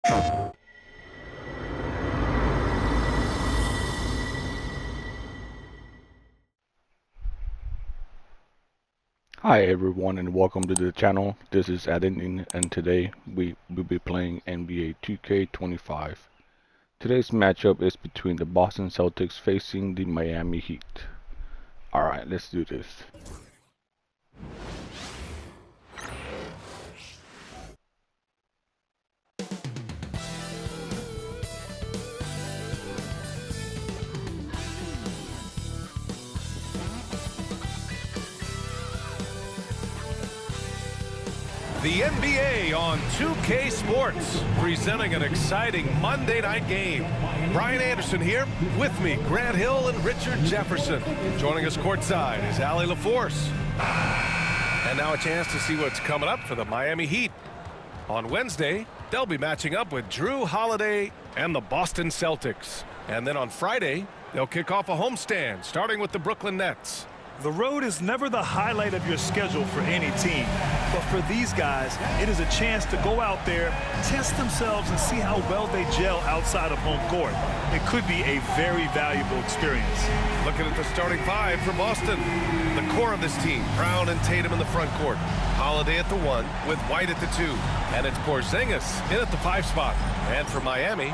Hi everyone and welcome to the channel. This is Adin and today we will be playing NBA 2K25. Today's matchup is between the Boston Celtics facing the Miami Heat. Alright, let's do this. The NBA on 2K Sports, presenting an exciting Monday night game. Brian Anderson here, with me, Grant Hill and Richard Jefferson. Joining us courtside is Allie LaForce. And now a chance to see what's coming up for the Miami Heat. On Wednesday, they'll be matching up with Drew Holiday and the Boston Celtics. And then on Friday, they'll kick off a homestand, starting with the Brooklyn Nets. The road is never the highlight of your schedule for any team, but for these guys, it is a chance to go out there, test themselves, and see how well they gel outside of home court. It could be a very valuable experience. Looking at the starting five for Boston. The core of this team, Brown and Tatum in the front court. Holiday at the 1 with White at the 2. And it's Porzingis in at the 5 spot. And for Miami,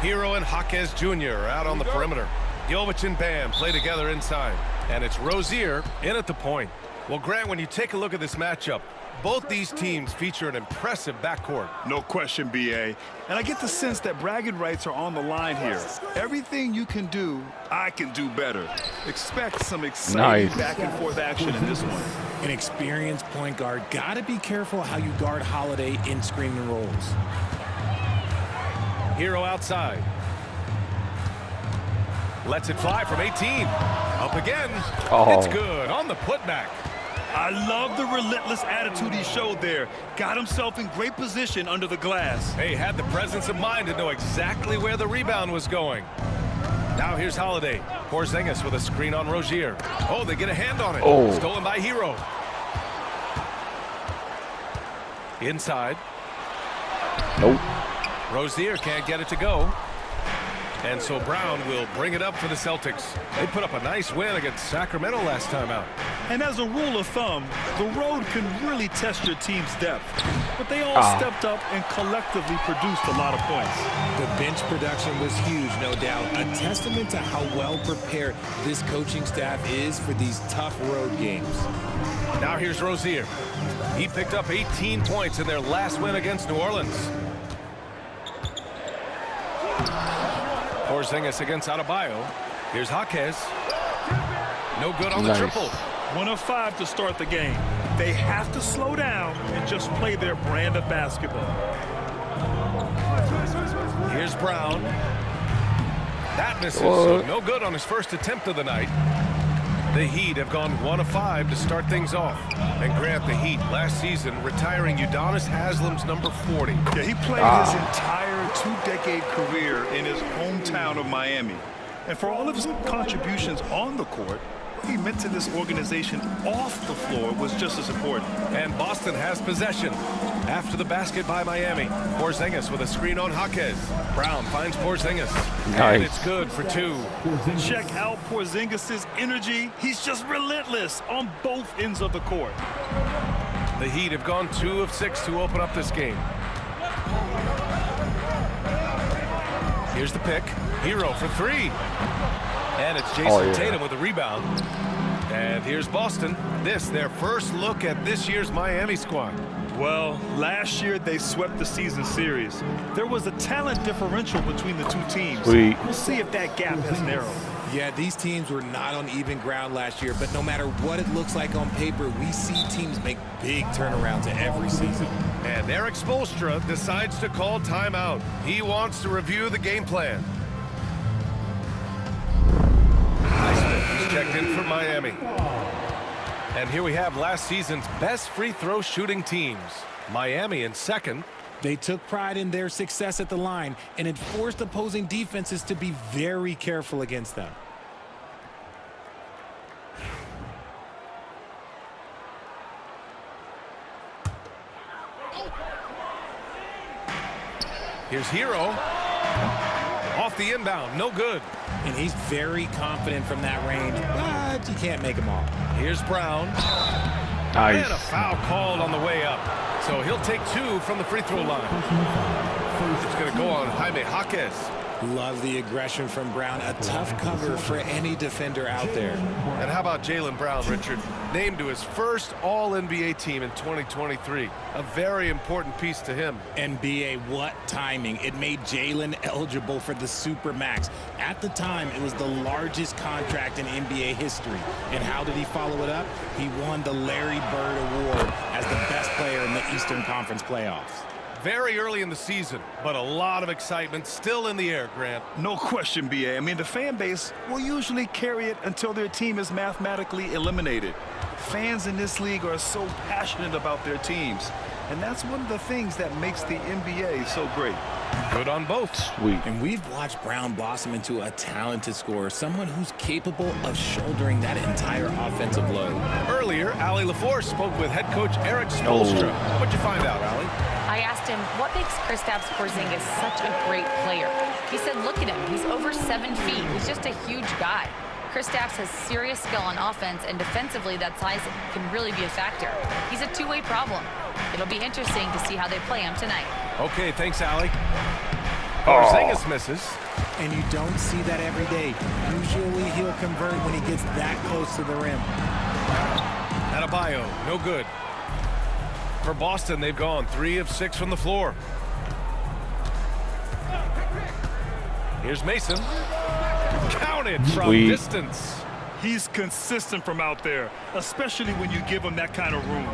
Hero and Jaquez Jr. are out on the perimeter. Jovic and Bam play together inside. And it's Rozier in at the point. Well, Grant, when you take a look at this matchup, both these teams feature an impressive backcourt. No question, B.A. And I get the sense that bragging rights are on the line here. Everything you can do, I can do better. Expect some exciting back-and-forth action in this one. An experienced point guard. Got to be careful how you guard Holiday in screen rolls. Hero outside. Lets it fly from 18. Up again. It's good on the putback. I love the relentless attitude he showed there. Got himself in great position under the glass. Hey, had the presence of mind to know exactly where the rebound was going. Now here's Holiday. Porzingis with a screen on Rozier. Oh, they get a hand on it. Stolen by Hero. Inside. Nope. Rozier can't get it to go. And so Brown will bring it up for the Celtics. They put up a nice win against Sacramento last time out. And as a rule of thumb, the road can really test your team's depth. But they all stepped up and collectively produced a lot of points. The bench production was huge, no doubt. A testament to how well prepared this coaching staff is for these tough road games. Now here's Rozier. He picked up 18 points in their last win against New Orleans. Porzingis against Adebayo. Here's Jaquez. No good on the triple. 1 of 5 to start the game. They have to slow down and just play their brand of basketball. Here's Brown. That misses, so no good on his first attempt of the night. The Heat have gone 1 of 5 to start things off. And Grant, the Heat last season retiring Udonis Haslem's number 40. Yeah, he played his entire 2-decade career in his hometown of Miami. And for all of his contributions on the court, what he meant to this organization off the floor was just as important. And Boston has possession. After the basket by Miami, Porzingis with a screen on Jaquez. Brown finds Porzingis. And it's good for 2. Check out Porzingis' energy. He's just relentless on both ends of the court. The Heat have gone 2 of 6 to open up this game. Here's the pick. Hero for 3. And it's Jason Tatum with a rebound. And here's Boston. This, their first look at this year's Miami squad. Well, last year they swept the season series. There was a talent differential between the two teams. We'll see if that gap has narrowed. Yeah, these teams were not on even ground last year, but no matter what it looks like on paper, we see teams make big turnarounds every season. And Eric Spoelstra decides to call timeout. He wants to review the game plan. He's checked in for Miami. And here we have last season's best free throw shooting teams. Miami in second. They took pride in their success at the line, and it forced opposing defenses to be very careful against them. Here's Hero. Off the inbound, no good. And he's very confident from that range, but you can't make him all. Here's Brown. Nice. And a foul called on the way up. So he'll take 2 from the free throw line. It's going to go on Jaime Jaquez. Love the aggression from Brown. A tough cover for any defender out there. And how about Jaylen Brown, Richard? Named to his first All-NBA team in 2023. A very important piece to him. NBA, what timing. It made Jaylen eligible for the Supermax. At the time, it was the largest contract in NBA history. And how did he follow it up? He won the Larry Bird Award as the best player in the Eastern Conference playoffs. Very early in the season, but a lot of excitement still in the air, Grant. No question, B.A. I mean, the fan base will usually carry it until their team is mathematically eliminated. Fans in this league are so passionate about their teams, and that's one of the things that makes the NBA so great. Good on both. Sweet. And we've watched Brown blossom into a talented scorer, someone who's capable of shouldering that entire offensive load. Earlier, Allie LaForce spoke with head coach Eric Spoelstra. What'd you find out, Allie? I asked him, what makes Kristaps Porzingis such a great player? He said, look at him. He's over 7 feet. He's just a huge guy. Kristaps has serious skill on offense, and defensively, that size can really be a factor. He's a two-way problem. It'll be interesting to see how they play him tonight. Okay, thanks, Allie. Porzingis misses. And you don't see that every day. Usually he'll convert when he gets that close to the rim. Adebayo, no good. For Boston, they've gone 3 of 6 from the floor. Here's Mason. Counted from distance. He's consistent from out there, especially when you give him that kind of room.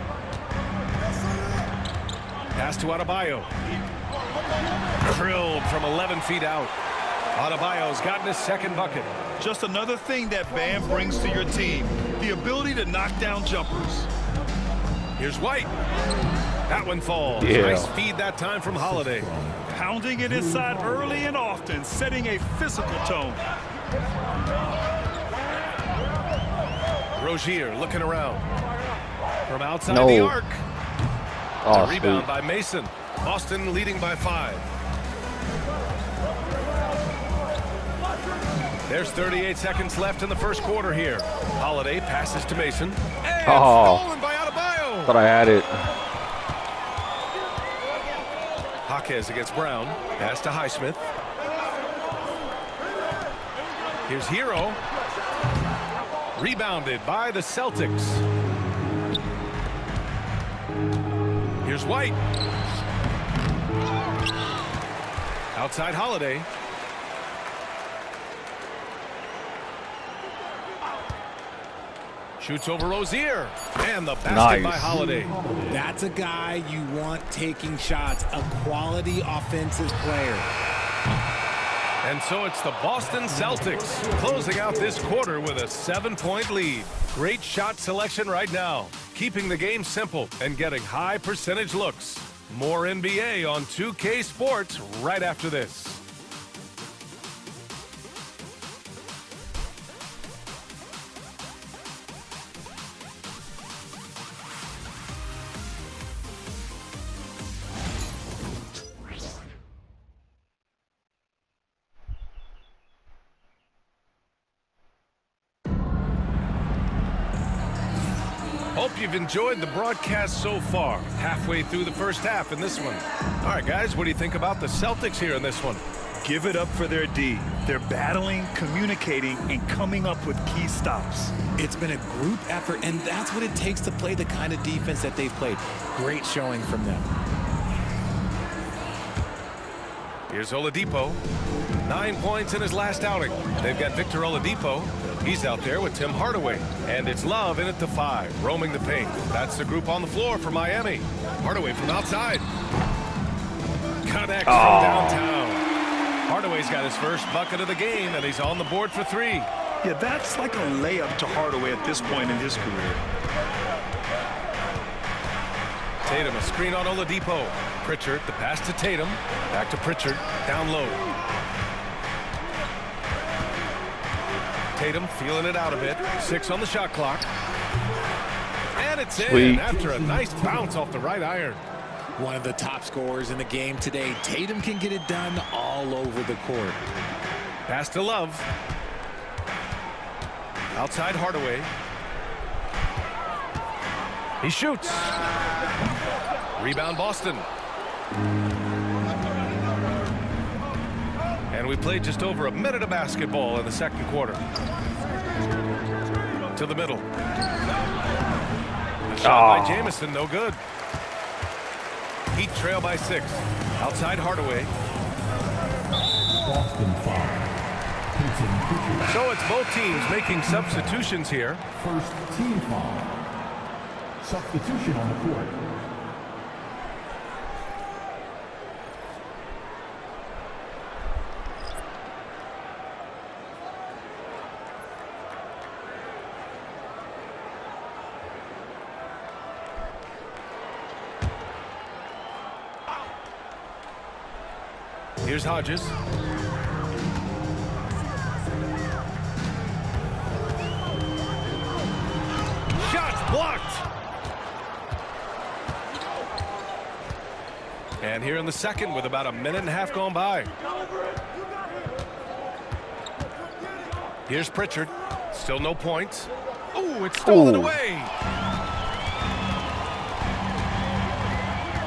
Pass to Adebayo. Drilled from 11 feet out. Adebayo's gotten his second bucket. Just another thing that Bam brings to your team, the ability to knock down jumpers. Here's White. That one falls. Yeah. Nice feed that time from Holiday. Pounding it inside early and often, setting a physical tone. Rozier looking around. From outside No. the arc. Oh, A rebound sweet. by Mason. Boston leading by 5. There's 38 seconds left in the first quarter here. Holiday passes to Mason. And stolen by Adebayo. Thought I had it. Jaquez against Brown. Pass to Highsmith. Here's Hero. Rebounded by the Celtics. Here's White. Outside Holiday. Shoots over Rozier. And the basket by Holiday. That's a guy you want taking shots, a quality offensive player. And so it's the Boston Celtics closing out this quarter with a 7-point lead. Great shot selection right now, keeping the game simple and getting high percentage looks. More NBA on 2K Sports right after this. Hope you've enjoyed the broadcast so far. Halfway through the first half in this one. All right, guys, what do you think about the Celtics here in this one? Give it up for their D. They're battling, communicating, and coming up with key stops. It's been a group effort, and that's what it takes to play the kind of defense that they've played. Great showing from them. Here's Oladipo. 9 points in his last outing. They've got Victor Oladipo. He's out there with Tim Hardaway. And it's Love in at the 5, roaming the paint. That's the group on the floor for Miami. Hardaway from outside. Connects from downtown. Hardaway's got his first bucket of the game, and he's on the board for 3. Yeah, that's like a layup to Hardaway at this point in his career. Tatum, a screen on Oladipo. Pritchard, the pass to Tatum. Back to Pritchard, down low. Tatum feeling it out a bit. 6 on the shot clock. And it's in after a nice bounce off the right iron. One of the top scorers in the game today. Tatum can get it done all over the court. Pass to Love. Outside Hardaway. He shoots. Rebound Boston. And we played just over a minute of basketball in the second quarter. To the middle. A shot by Jamison, no good. Heat trail by 6. Outside Hardaway. Boston foul. So it's both teams making substitutions here. First team foul. Substitution on the court. Here's Hodges. Shots blocked. And here in the second with about a minute and a half gone by. Here's Pritchard. Still no points. Ooh, it's stolen away.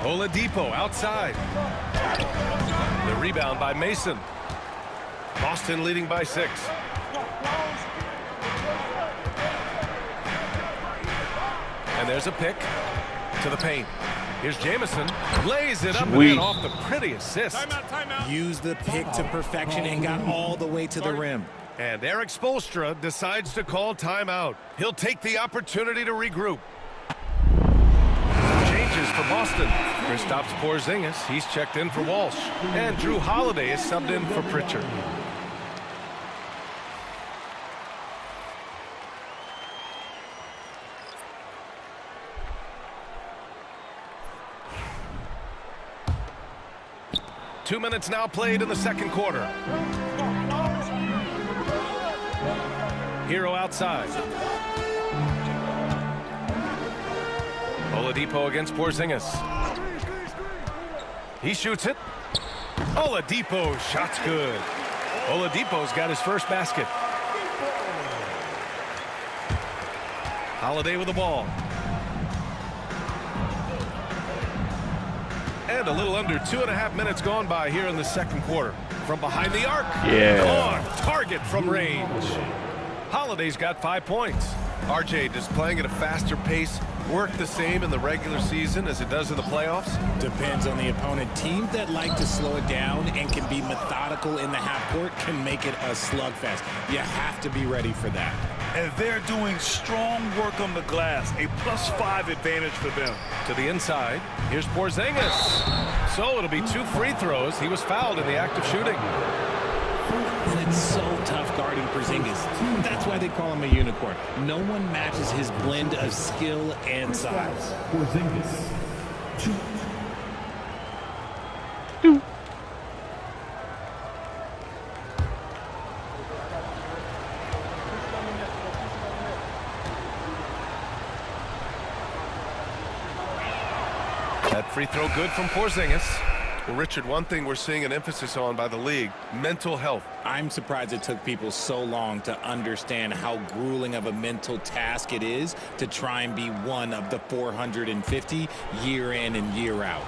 Oladipo outside. The rebound by Mason. Boston leading by 6. And there's a pick to the paint. Here's Jamison. Lays it up and in off the pretty assist. Timeout. Used the pick to perfection and got all the way to the rim. And Eric Spoelstra decides to call timeout. He'll take the opportunity to regroup. Changes for Boston. Kristaps Porzingis, he's checked in for Walsh. And Drew Holiday is subbed in for Pritchard. Two minutes now played in the second quarter. Hero outside. Oladipo against Porzingis. He shoots it. Oladipo, shot's good. Oladipo's got his first basket. Holiday with the ball. And a little under 2.5 minutes gone by here in the second quarter. From behind the arc. On target from range. Holiday's got 5 points. RJ, does playing at a faster pace work the same in the regular season as it does in the playoffs? Depends on the opponent. Teams that like to slow it down and can be methodical in the half court can make it a slugfest. You have to be ready for that. And they're doing strong work on the glass. A +5 advantage for them. To the inside. Here's Porzingis. So it'll be 2 free throws. He was fouled in the act of shooting. And it's so tough guarding Porzingis. That's why they call him a unicorn. No one matches his blend of skill and size. Porzingis. 2. That free throw good from Porzingis. Well, Richard, one thing we're seeing an emphasis on by the league, mental health. I'm surprised it took people so long to understand how grueling of a mental task it is to try and be one of the 450 year in and year out.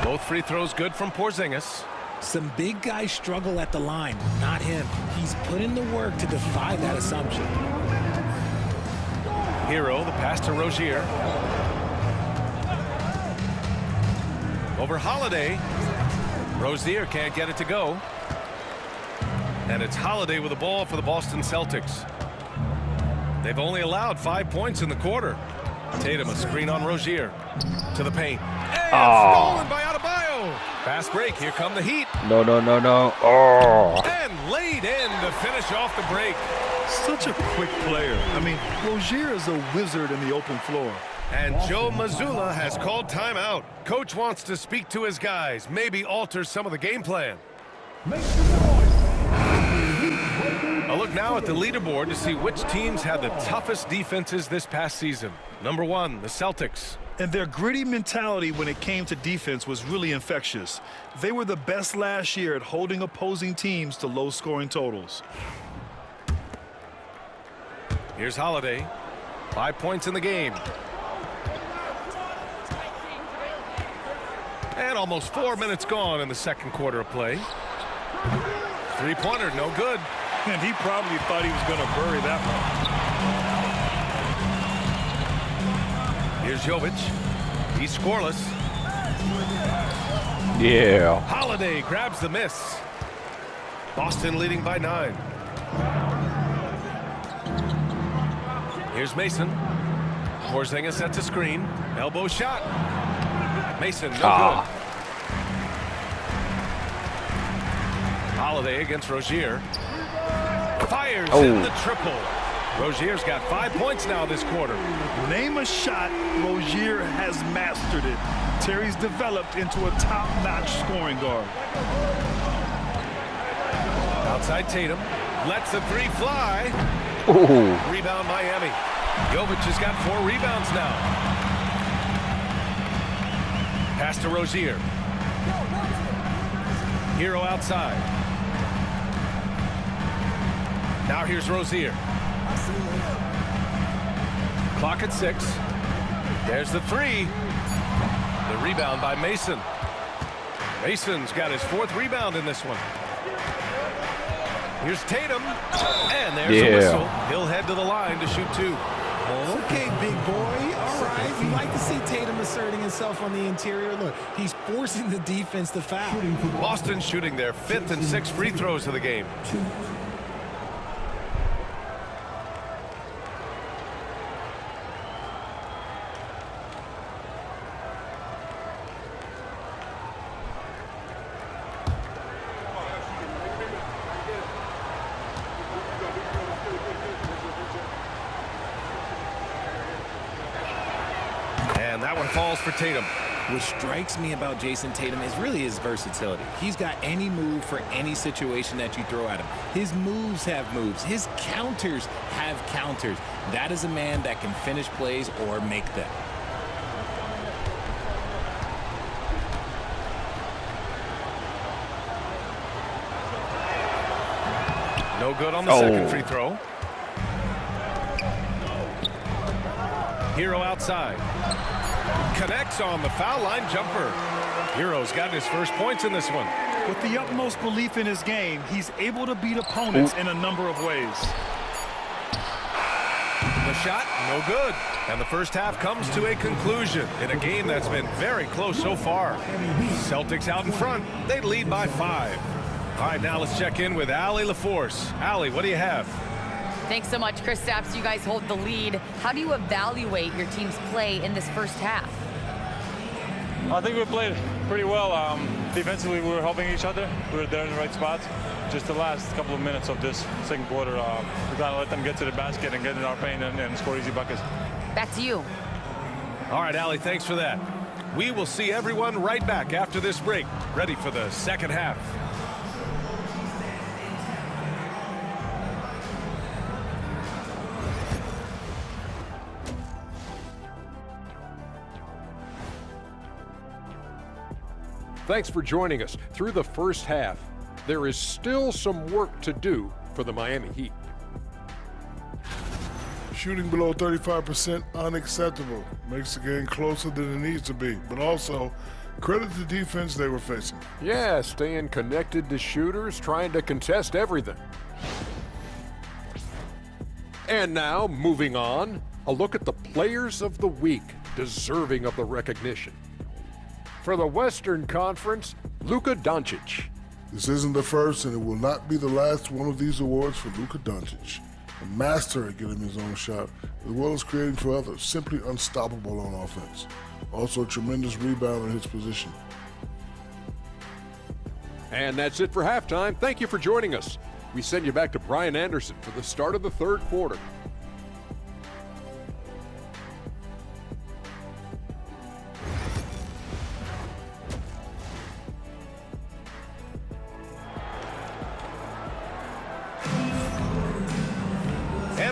Both free throws good from Porzingis. Some big guys struggle at the line, not him. He's put in the work to defy that assumption. Hero, the pass to Rozier. Over Holiday. Rozier can't get it to go. And it's Holiday with the ball for the Boston Celtics. They've only allowed 5 points in the quarter. Tatum, a screen on Rozier. To the paint. And stolen by Adebayo. Fast break. Here come the Heat. No. Oh. And laid in to finish off the break. Such a quick player. I mean, Rozier is a wizard in the open floor. And Joe Mazzulla has called timeout. Coach wants to speak to his guys, maybe alter some of the game plan. Make some noise. A look now at the leaderboard to see which teams had the toughest defenses this past season. Number 1, the Celtics. And their gritty mentality when it came to defense was really infectious. They were the best last year at holding opposing teams to low-scoring totals. Here's Holiday. 5 points in the game. And almost 4 minutes gone in the second quarter of play. Three-pointer, no good. And he probably thought he was going to bury that one. Here's Jovic. He's scoreless. Yeah. Holiday grabs the miss. Boston leading by 9. Here's Mason. Porzingis sets a screen. Elbow shot. Mason, no good. Holiday against Rozier. Fires in the triple. Rozier's got 5 points now this quarter. Name a shot, Rozier has mastered it. Terry's developed into a top-notch scoring guard. Outside Tatum. Lets the three fly. Ooh. Rebound Miami. Jovic has got 4 rebounds now. Pass to Rozier. Hero outside. Now here's Rozier. Clock at 6. There's the 3. The rebound by Mason. Mason's got his 4th rebound in this one. Here's Tatum. And there's a whistle. He'll head to the line to shoot 2. Okay, big boy. All right. We like to see Tatum asserting himself on the interior. Look, he's forcing the defense to foul. Boston shooting their 5th and 6th free throws of the game. And that one falls for Tatum. What strikes me about Jason Tatum is really his versatility. He's got any move for any situation that you throw at him. His moves have moves. His counters have counters. That is a man that can finish plays or make them. No good on the second free throw. Hero outside. Connects on the foul line jumper. Hero's got his first points in this one. With the utmost belief in his game, he's able to beat opponents in a number of ways. The shot, no good. And the first half comes to a conclusion in a game that's been very close so far. Celtics out in front. They lead by 5. All right, now let's check in with Allie LaForce. Allie, what do you have? Thanks so much, Kristaps. You guys hold the lead. How do you evaluate your team's play in this first half? I think we played pretty well. Defensively, we were helping each other. We were there in the right spots. Just the last couple of minutes of this second quarter, we kind of let them get to the basket and get in our paint and score easy buckets. Back to you. All right, Allie, thanks for that. We will see everyone right back after this break, ready for the second half. Thanks for joining us through the first half. There is still some work to do for the Miami Heat. Shooting below 35%, unacceptable. Makes the game closer than it needs to be, but also credit the defense they were facing. Yeah, staying connected to shooters, trying to contest everything. And now, moving on, a look at the players of the week deserving of the recognition. For the Western Conference, Luka Doncic. This isn't the first, and it will not be the last one of these awards for Luka Doncic. A master at getting his own shot, as well as creating for others. Simply unstoppable on offense. Also a tremendous rebounder in his position. And that's it for halftime. Thank you for joining us. We send you back to Brian Anderson for the start of the third quarter.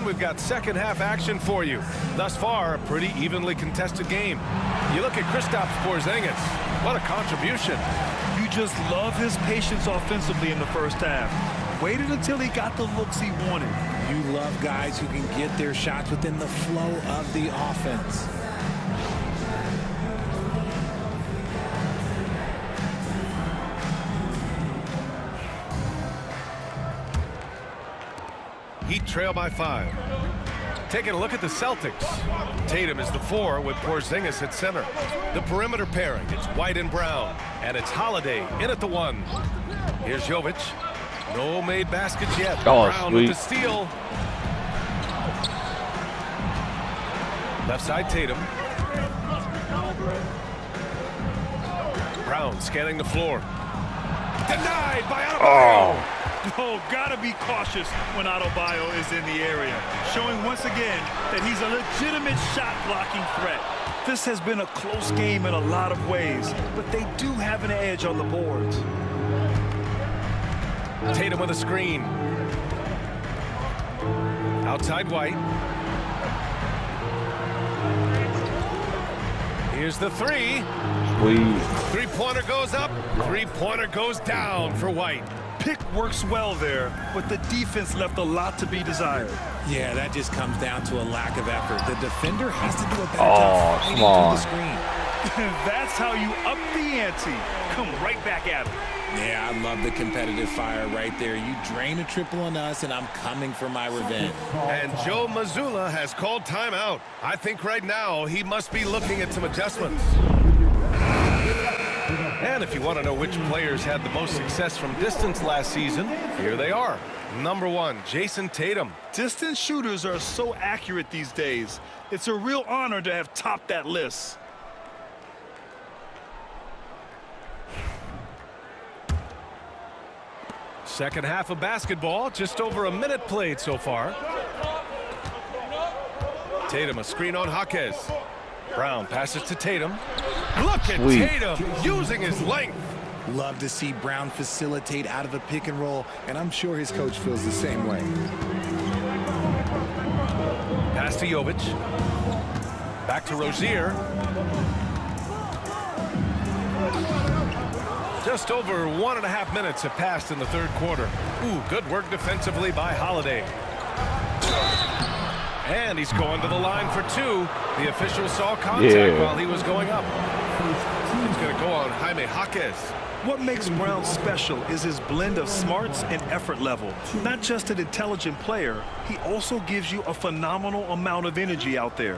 we've got second half action for you. Thus far, a pretty evenly contested game. You look at Kristaps Porzingis. What a contribution. You just love his patience offensively in the first half. Waited until he got the looks he wanted. You love guys who can get their shots within the flow of the offense. Heat trail by 5. Taking a look at the Celtics. Tatum is the 4 with Porzingis at center. The perimeter pairing, it's White and Brown. And it's Holiday in at the 1. Here's Jovic. No made baskets yet. Oh, Brown sweet. with the steal. Left side Tatum. Brown scanning the floor. Denied by Adebayo. Oh, gotta be cautious when Adebayo is in the area, showing once again that he's a legitimate shot-blocking threat. This has been a close game in a lot of ways, but they do have an edge on the boards. Tatum with a screen. Outside White. Here's the 3. Sweet. Three-pointer goes up. Three-pointer goes down for White. Pick works well there, but the defense left a lot to be desired. Yeah, that just comes down to a lack of effort. The defender has to do a better Oh, job fighting come on. through the screen. That's how you up the ante. Come right back at him. Yeah, I love the competitive fire right there. You drain a triple on us, and I'm coming for my revenge. And Joe Mazzulla has called timeout. I think right now he must be looking at some adjustments. And if you want to know which players had the most success from distance last season, here they are. Number 1, Jason Tatum. Distance shooters are so accurate these days. It's a real honor to have topped that list. Second half of basketball, just over a minute played so far. Tatum, a screen on Jaquez. Brown passes to Tatum. Look at Sweet. Tatum using his length. Love to see Brown facilitate out of a pick and roll, and I'm sure his coach feels the same way. Pass to Jovic. Back to Rozier. Just over 1.5 minutes have passed in the third quarter. Ooh, good work defensively by Holiday. And he's going to the line for 2. The official saw contact while he was going up. It's going to go on Jaime Jaquez. What makes Brown special is his blend of smarts and effort level. Not just an intelligent player, he also gives you a phenomenal amount of energy out there.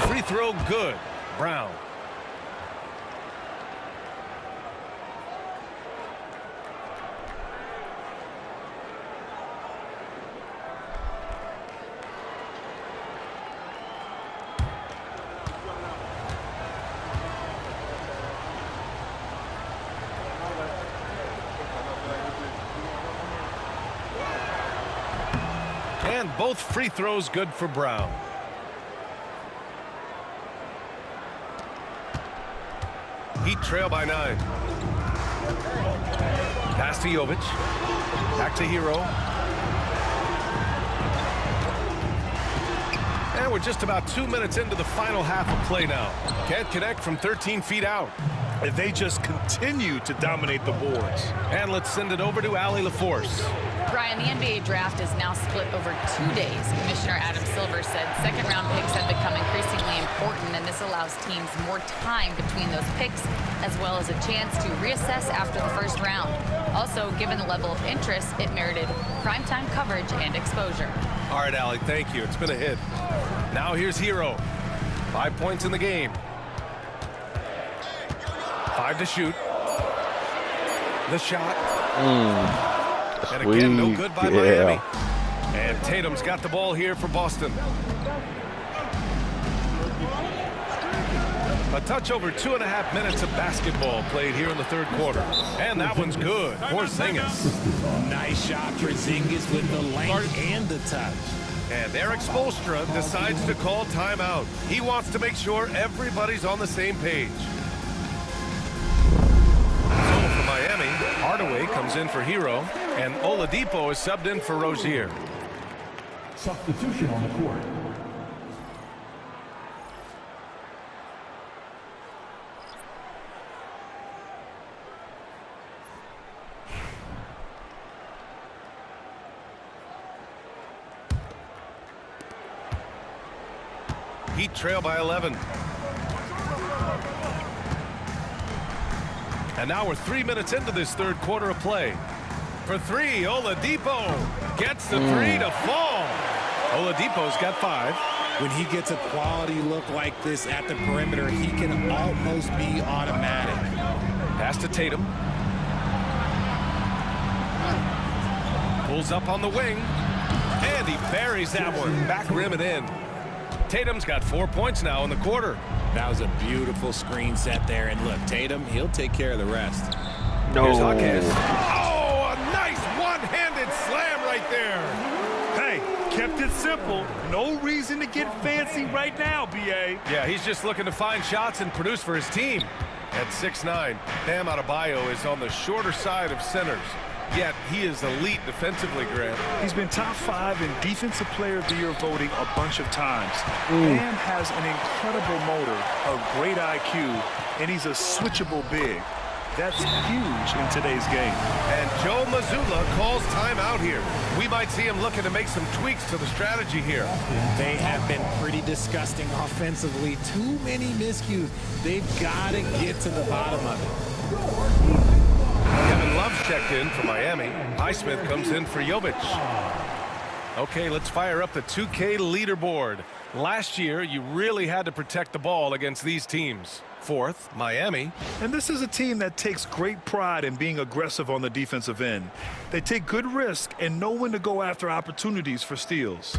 Free throw good. Brown. And both free throws good for Brown. Heat trail by 9. Pass to Jovic. Back to Hero. And we're just about 2 minutes into the final half of play now. Can't connect from 13 feet out. And they just continue to dominate the boards. And let's send it over to Allie LaForce. Brian, the NBA draft is now split over 2 days. Commissioner Adam Silver said second-round picks have become increasingly important, and this allows teams more time between those picks, as well as a chance to reassess after the first round. Also, given the level of interest, it merited primetime coverage and exposure. All right, Allie, thank you. It's been a hit. Now here's Hero. 5 points in the game. 5 to shoot. The shot. And again, no good by Miami. And Tatum's got the ball here for Boston. A touch over 2.5 minutes of basketball played here in the third quarter. And that one's good. Porzingis. Nice shot for Porzingis with the length and the touch. And Eric Spoelstra decides to call timeout. He wants to make sure everybody's on the same page. So for Miami, Hardaway comes in for Hero, and Oladipo is subbed in for Rozier. Substitution on the court. Heat trail by 11. And now we're 3 minutes into this third quarter of play. For three, Oladipo gets the three to fall. Oladipo's got 5. When he gets a quality look like this at the perimeter, he can almost be automatic. Pass to Tatum. Pulls up on the wing. And he buries that one. Back rim and in. Tatum's got 4 points now in the quarter. That was a beautiful screen set there. And look, Tatum, he'll take care of the rest. Here's Hawkins. Oh, a nice one-handed slam right there. Hey, kept it simple. No reason to get fancy right now, B.A. Yeah, he's just looking to find shots and produce for his team. At 6'9", Bam Adebayo is on the shorter side of centers. Yet he is elite defensively, Grant. He's been top 5 in Defensive Player of the Year voting a bunch of times. Bam has an incredible motor, a great IQ, and he's a switchable big. That's huge in today's game. And Joe Mazzulla calls timeout here. We might see him looking to make some tweaks to the strategy here. They have been pretty disgusting offensively. Too many miscues. They've got to get to the bottom of it. Kevin Love's checked in for Miami. Highsmith comes in for Jovic. Okay, let's fire up the 2K leaderboard. Last year, you really had to protect the ball against these teams. 4th, Miami. And this is a team that takes great pride in being aggressive on the defensive end. They take good risk and know when to go after opportunities for steals.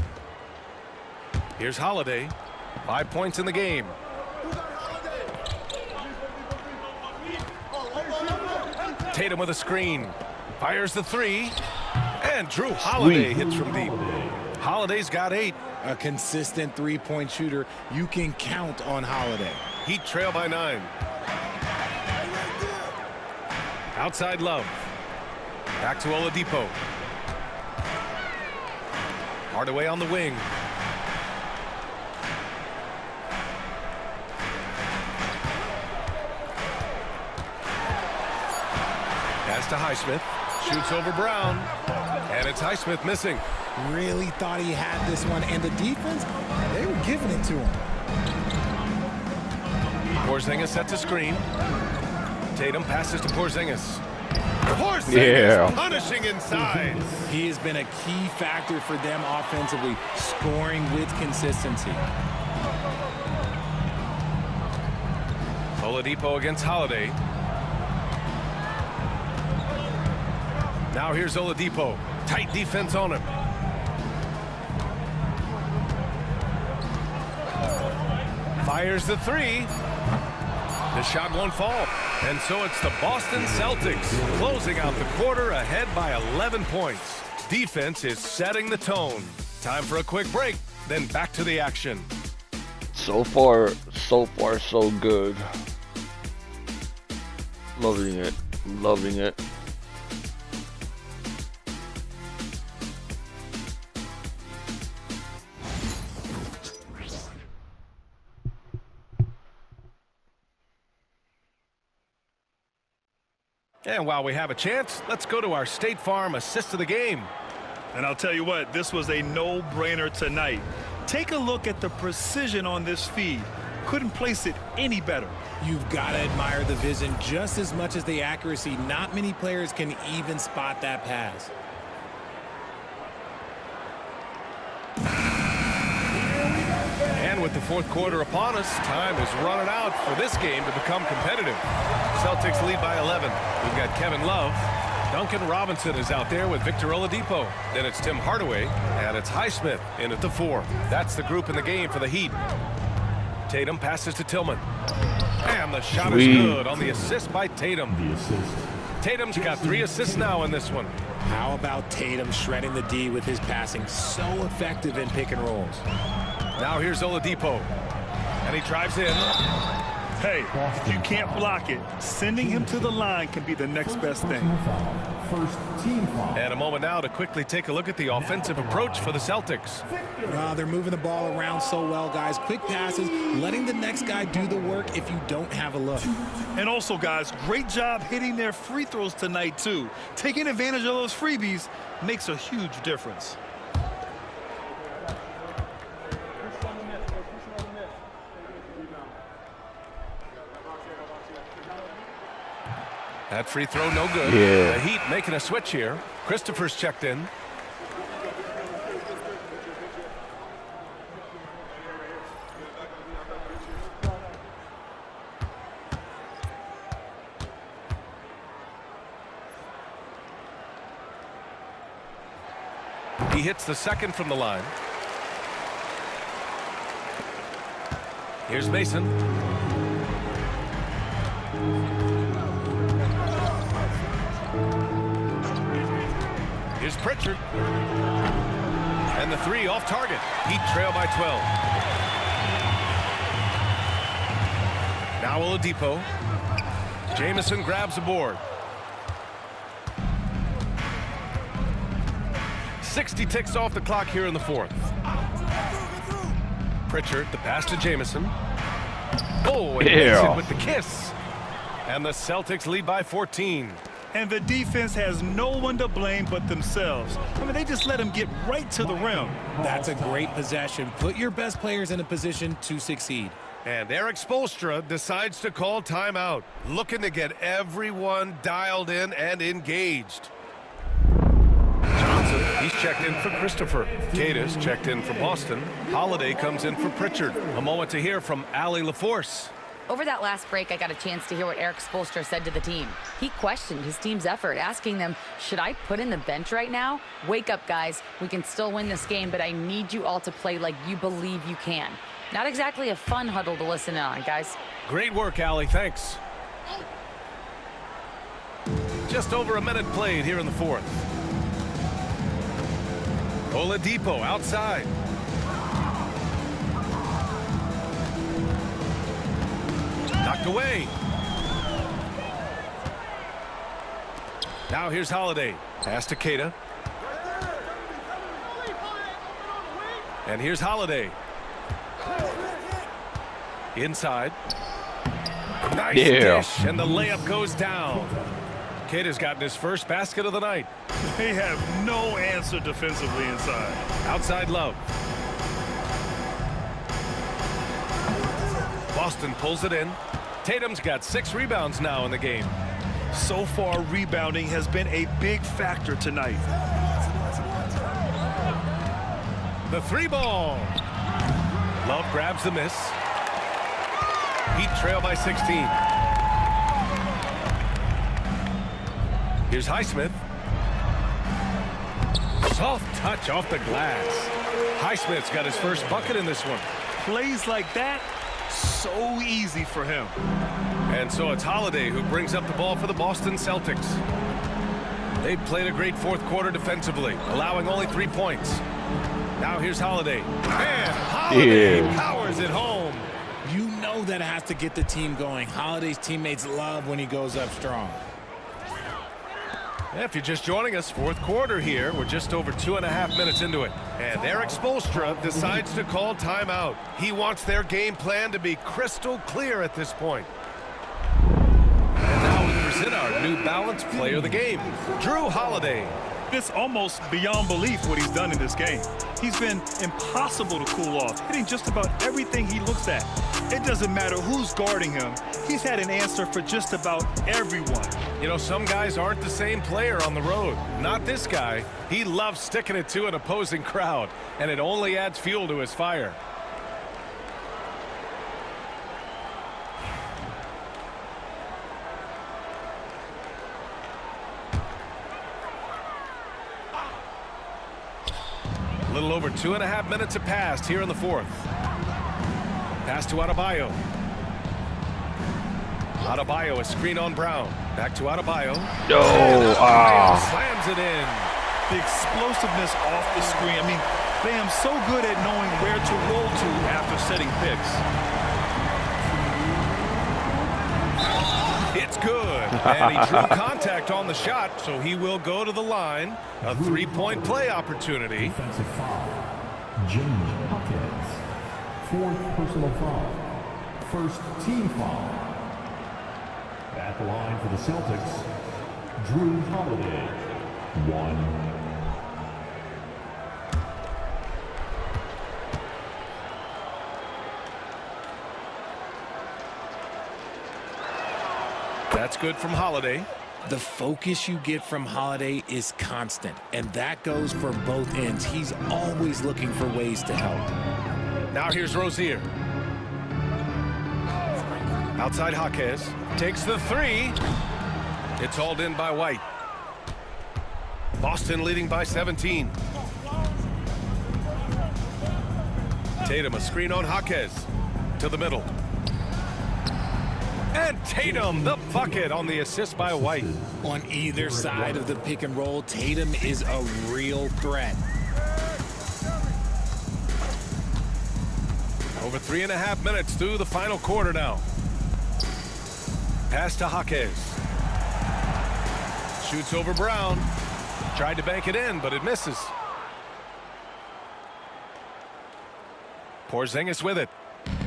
Here's Holiday. 5 points in the game. Tatum with a screen. Fires the 3. And Drew Holiday hits from deep. Holiday's got 8. A consistent three-point shooter. You can count on Holiday. Heat trail by 9. Outside Love. Back to Oladipo. Hardaway on the wing. Pass to Highsmith. Shoots over Brown. And it's Highsmith missing. Really thought he had this one. And the defense, they were giving it to him. Porzingis sets a screen. Tatum passes to Porzingis. Porzingis punishing inside. He has been a key factor for them offensively, scoring with consistency. Oladipo against Holiday. Now here's Oladipo. Tight defense on him. Fires the 3. The shot won't fall. And so it's the Boston Celtics closing out the quarter ahead by 11 points. Defense is setting the tone. Time for a quick break, then back to the action. So far, so good. Loving it. Loving it. And while we have a chance, let's go to our State Farm assist of the game. And I'll tell you what, this was a no-brainer tonight. Take a look at the precision on this feed. Couldn't place it any better. You've got to admire the vision just as much as the accuracy. Not many players can even spot that pass. And with the fourth quarter upon us, time is running out for this game to become competitive. Celtics lead by 11. We've got Kevin Love. Duncan Robinson is out there with Victor Oladipo. Then it's Tim Hardaway, and it's Highsmith in at the 4. That's the group in the game for the Heat. Tatum passes to Tillman. And the shot is good on the assist by Tatum. The assist. Tatum's got 3 assists now in this one. How about Tatum shredding the D with his passing? So effective in pick and rolls. Now here's Oladipo. And he drives in. Hey, if you can't block it, sending him to the line can be the next best thing. First team foul. And a moment now to quickly take a look at the offensive approach for the Celtics. They're moving the ball around so well, guys. Quick passes, letting the next guy do the work if you don't have a look. And also, guys, great job hitting their free throws tonight, too. Taking advantage of those freebies makes a huge difference. That free throw no good. Yeah. The Heat making a switch here. Christopher's checked in. He hits the second from the line. Here's Mason. Here's Pritchard. And the 3 off target. Heat trail by 12. Now Oladipo. Jamison grabs the board. 60 ticks off the clock here in the 4th. Pritchard, the pass to Jamison. Oh, and Mason with the kiss. And the Celtics lead by 14. And the defense has no one to blame but themselves. I mean, they just let him get right to the rim. That's a great possession. Put your best players in a position to succeed. And Eric Spoelstra decides to call timeout, looking to get everyone dialed in and engaged. Johnson, he's checked in for Christopher. Cadis checked in for Boston. Holiday comes in for Pritchard. A moment to hear from Allie LaForce. Over that last break, I got a chance to hear what Eric Spoelstra said to the team. He questioned his team's effort, asking them, should I put in the bench right now? Wake up, guys. We can still win this game, but I need you all to play like you believe you can. Not exactly a fun huddle to listen in on, guys. Great work, Allie. Thanks. Just over a minute played here in the 4th. Oladipo outside. Knocked away. Now here's Holiday. Pass to Keita. And here's Holiday. Inside. Nice dish, and the layup goes down. Keita's gotten his first basket of the night. They have no answer defensively inside. Outside Love. Boston pulls it in. Tatum's got 6 rebounds now in the game. So far, rebounding has been a big factor tonight. The 3-ball. Love grabs the miss. Heat trail by 16. Here's Highsmith. Soft touch off the glass. Highsmith's got his first bucket in this one. Plays like that, so easy for him. And so it's Holiday who brings up the ball for the Boston Celtics. They've played a great 4th quarter defensively, allowing only 3 points. Now here's Holiday. And Holiday powers it home. You know that has to get the team going. Holiday's teammates love when he goes up strong. If you're just joining us, 4th quarter here. We're just over 2.5 minutes into it. And Eric Spoelstra decides to call timeout. He wants their game plan to be crystal clear at this point. And now we present our New Balance player of the game, Drew Holiday. It's almost beyond belief what he's done in this game. He's been impossible to cool off, hitting just about everything he looks at. It doesn't matter who's guarding him. He's had an answer for just about everyone. You know, some guys aren't the same player on the road. Not this guy. He loves sticking it to an opposing crowd, and it only adds fuel to his fire. A little over 2.5 minutes have passed here in the 4th. Pass to Adebayo. Adebayo, a screen on Brown. Back to Adebayo. Yo, Slams it in. The explosiveness off the screen. I mean, Bam so good at knowing where to roll to after setting picks. It's good. And he drew contact on the shot, so he will go to the line. A three-point play opportunity. Defensive foul. James Hawkins. Fourth personal foul. First team foul. At the line for the Celtics, Drew Holiday. 1. That's good from Holiday. The focus you get from Holiday is constant, and that goes for both ends. He's always looking for ways to help. Now here's Rozier. Outside Jaquez. Takes the three. It's hauled in by White. Boston leading by 17. Tatum, a screen on Jaquez. To the middle. And Tatum, the bucket on the assist by White. On either side of the pick and roll, Tatum is a real threat. Over 3.5 minutes through the final quarter now. Pass to Jaquez. Shoots over Brown. Tried to bank it in, but it misses. Porzingis with it.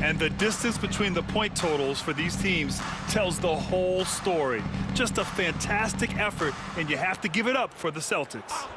And the distance between the point totals for these teams tells the whole story. Just a fantastic effort, and you have to give it up for the Celtics.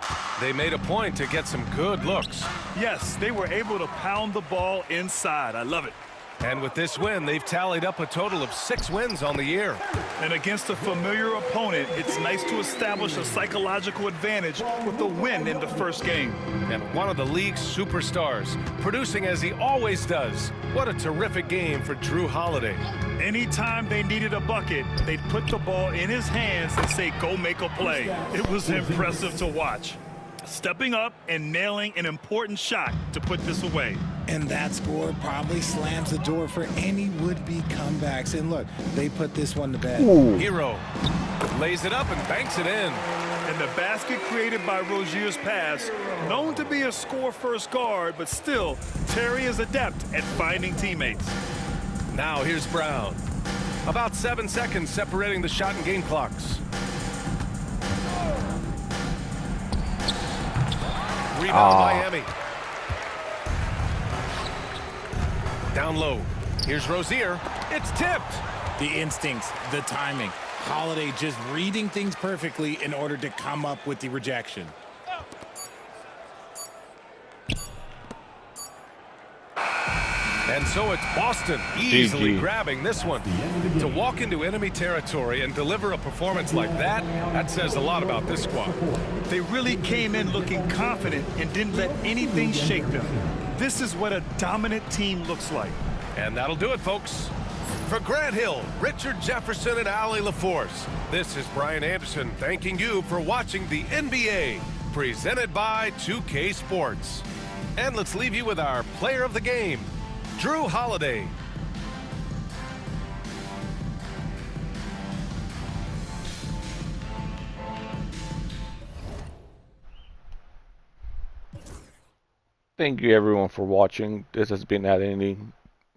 They made a point to get some good looks. Yes, they were able to pound the ball inside. I love it. And with this win, they've tallied up a total of 6 wins on the year. And against a familiar opponent, it's nice to establish a psychological advantage with a win in the first game. And one of the league's superstars, producing as he always does. What a terrific game for Drew Holiday. Anytime they needed a bucket, they'd put the ball in his hands and say, go make a play. It was impressive to watch. Stepping up and nailing an important shot to put this away. And that score probably slams the door for any would-be comebacks. And look, they put this one to bed. Ooh. Hero lays it up and banks it in. And the basket created by Rozier's pass, known to be a score-first guard, but still, Terry is adept at finding teammates. Now here's Brown. About 7 seconds separating the shot and game clocks. Rebound Miami. Down low. Here's Rozier. It's tipped. The instincts, the timing. Holiday just reading things perfectly in order to come up with the rejection. And so it's Boston easily GG. grabbing this one. To walk into enemy territory and deliver a performance like that says a lot about this squad. They really came in looking confident and didn't let anything shake them. This is what a dominant team looks like. And that'll do it, folks. For Grant Hill, Richard Jefferson, and Allie LaForce, this is Brian Anderson thanking you for watching the NBA, presented by 2K Sports. And let's leave you with our player of the game, Drew Holiday. Thank you everyone for watching. This has been At Inning.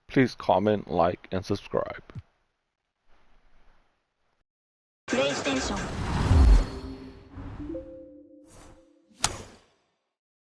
Please comment, like, and subscribe. PlayStation